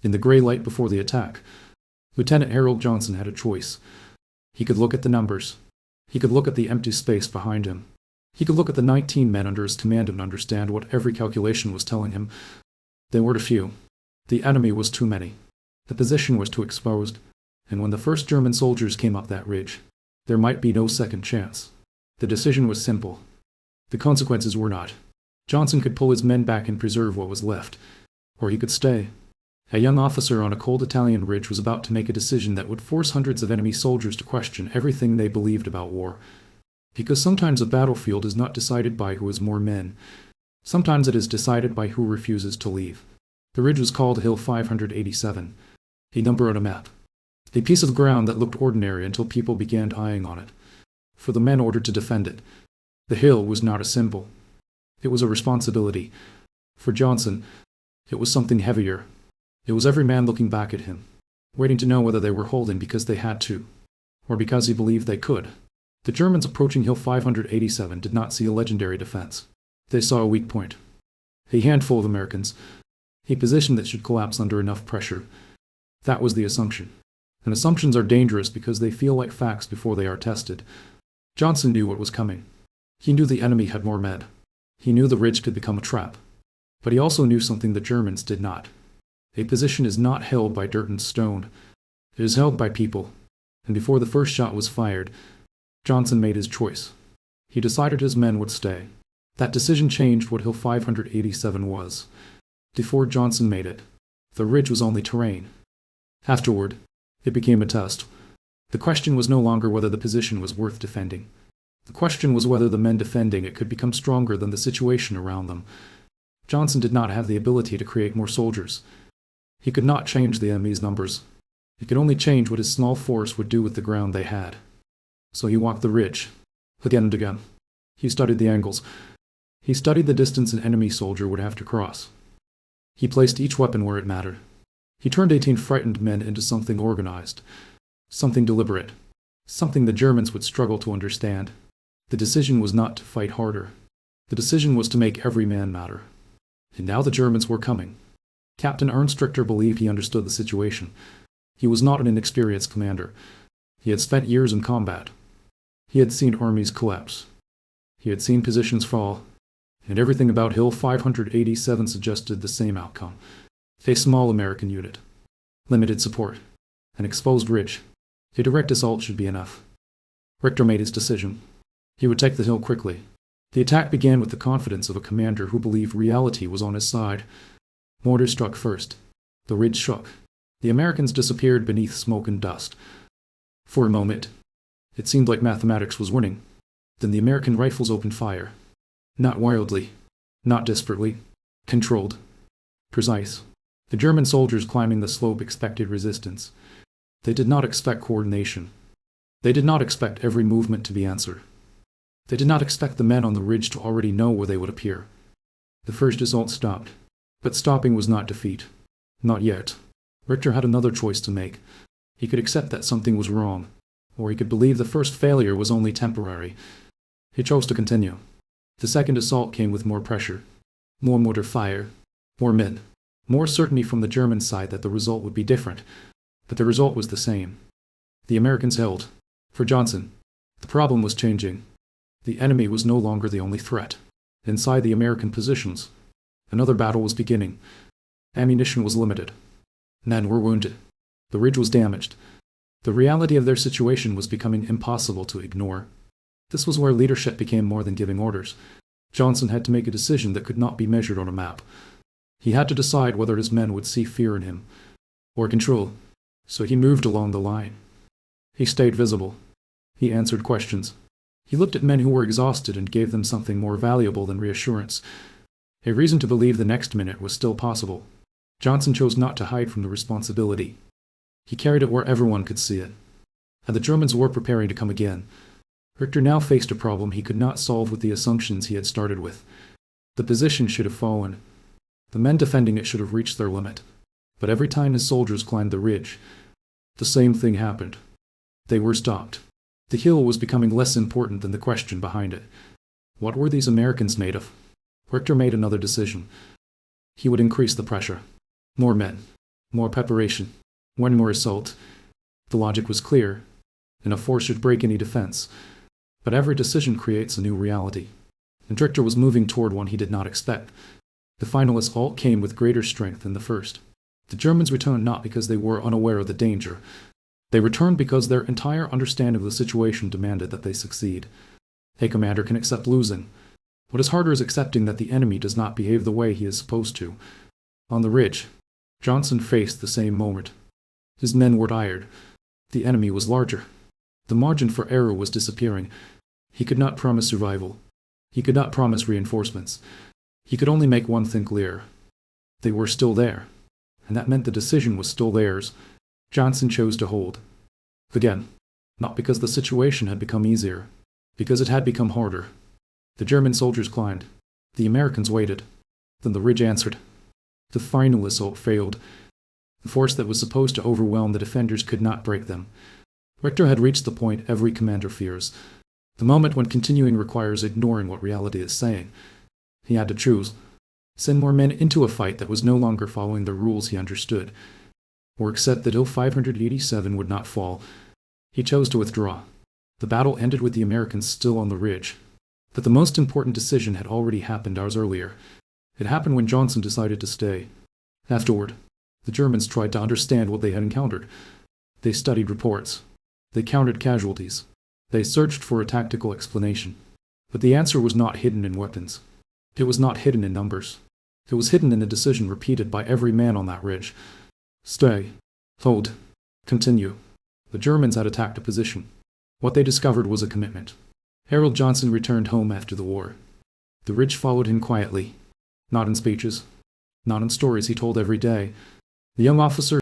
In the gray light before the attack, Lieutenant Harold Johnson had a choice. He could look at the numbers. He could look at the empty space behind him. He could look at the 19 men under his command and understand what every calculation was telling him. They were too few. The enemy was too many. The position was too exposed. And when the first German soldiers came up that ridge, there might be no second chance. The decision was simple. The consequences were not. Johnson could pull his men back and preserve what was left, or he could stay. A young officer on a cold Italian ridge was about to make a decision that would force hundreds of enemy soldiers to question everything they believed about war. Because sometimes a battlefield is not decided by who has more men. Sometimes it is decided by who refuses to leave. The ridge was called Hill 587, a number on a map. A piece of ground that looked ordinary until people began eyeing on it. For the men ordered to defend it, the hill was not a symbol. It was a responsibility. For Johnson, it was something heavier. It was every man looking back at him, waiting to know whether they were holding because they had to, or because he believed they could. The Germans approaching Hill 587 did not see a legendary defense. They saw a weak point. A handful of Americans. A position that should collapse under enough pressure. That was the assumption. And assumptions are dangerous because they feel like facts before they are tested. Johnson knew what was coming. He knew the enemy had more men. He knew the ridge could become a trap. But he also knew something the Germans did not. A position is not held by dirt and stone. It is held by people. And before the first shot was fired, Johnson made his choice. He decided his men would stay. That decision changed what Hill 587 was. Before Johnson made it, the ridge was only terrain. Afterward, it became a test. The question was no longer whether the position was worth defending. The question was whether the men defending it could become stronger than the situation around them. Johnson did not have the ability to create more soldiers. He could not change the enemy's numbers. He could only change what his small force would do with the ground they had. So he walked the ridge, again and again. He studied the angles. He studied the distance an enemy soldier would have to cross. He placed each weapon where it mattered. He turned 18 frightened men into something organized, something deliberate, something the Germans would struggle to understand. The decision was not to fight harder. The decision was to make every man matter. And now the Germans were coming. Captain Ernst Richter believed he understood the situation. He was not an inexperienced commander. He had spent years in combat. He had seen armies collapse. He had seen positions fall. And everything about Hill 587 suggested the same outcome. A small American unit. Limited support. An exposed ridge. A direct assault should be enough. Richter made his decision. He would take the hill quickly. The attack began with the confidence of a commander who believed reality was on his side. Mortars struck first. The ridge shook. The Americans disappeared beneath smoke and dust. For a moment, it seemed like mathematics was winning. Then the American rifles opened fire. Not wildly, not desperately, controlled, precise. The German soldiers climbing the slope expected resistance. They did not expect coordination. They did not expect every movement to be answered. They did not expect the men on the ridge to already know where they would appear. The first assault stopped. But stopping was not defeat. Not yet. Richter had another choice to make. He could accept that something was wrong, or he could believe the first failure was only temporary. He chose to continue. The second assault came with more pressure, more mortar fire, more men, more certainty from the German side that the result would be different, but the result was the same. The Americans held. For Johnson, the problem was changing. The enemy was no longer the only threat. Inside the American positions, another battle was beginning. Ammunition was limited. Men were wounded. The ridge was damaged. The reality of their situation was becoming impossible to ignore. This was where leadership became more than giving orders. Johnson had to make a decision that could not be measured on a map. He had to decide whether his men would see fear in him, or control. So he moved along the line. He stayed visible. He answered questions. He looked at men who were exhausted and gave them something more valuable than reassurance. A reason to believe the next minute was still possible. Johnson chose not to hide from the responsibility. He carried it where everyone could see it. And the Germans were preparing to come again. Richter now faced a problem he could not solve with the assumptions he had started with. The position should have fallen. The men defending it should have reached their limit. But every time his soldiers climbed the ridge, the same thing happened. They were stopped. The hill was becoming less important than the question behind it. What were these Americans made of? Richter made another decision. He would increase the pressure. More men. More preparation. One more assault. The logic was clear, and a force should break any defense. But every decision creates a new reality, and Richter was moving toward one he did not expect. The final assault came with greater strength than the first. The Germans returned not because they were unaware of the danger. They returned because their entire understanding of the situation demanded that they succeed. A commander can accept losing. What is harder is accepting that the enemy does not behave the way he is supposed to. On the ridge, Johnson faced the same moment. His men were tired. The enemy was larger. The margin for error was disappearing. He could not promise survival. He could not promise reinforcements. He could only make one thing clear. They were still there, and that meant the decision was still theirs. Johnson chose to hold. Again, not because the situation had become easier, because it had become harder. The German soldiers climbed. The Americans waited. Then the ridge answered. The final assault failed. The force that was supposed to overwhelm the defenders could not break them. Richter had reached the point every commander fears, the moment when continuing requires ignoring what reality is saying. He had to choose. Send more men into a fight that was no longer following the rules he understood, or accept that Il-587 would not fall. He chose to withdraw. The battle ended with the Americans still on the ridge. But the most important decision had already happened hours earlier. It happened when Johnson decided to stay. Afterward, the Germans tried to understand what they had encountered. They studied reports. They counted casualties. They searched for a tactical explanation. But the answer was not hidden in weapons. It was not hidden in numbers. It was hidden in a decision repeated by every man on that ridge. Stay. Hold. Continue. The Germans had attacked a position. What they discovered was a commitment. Harold Johnson returned home after the war. The ridge followed him quietly. Not in speeches. Not in stories he told every day. The young officer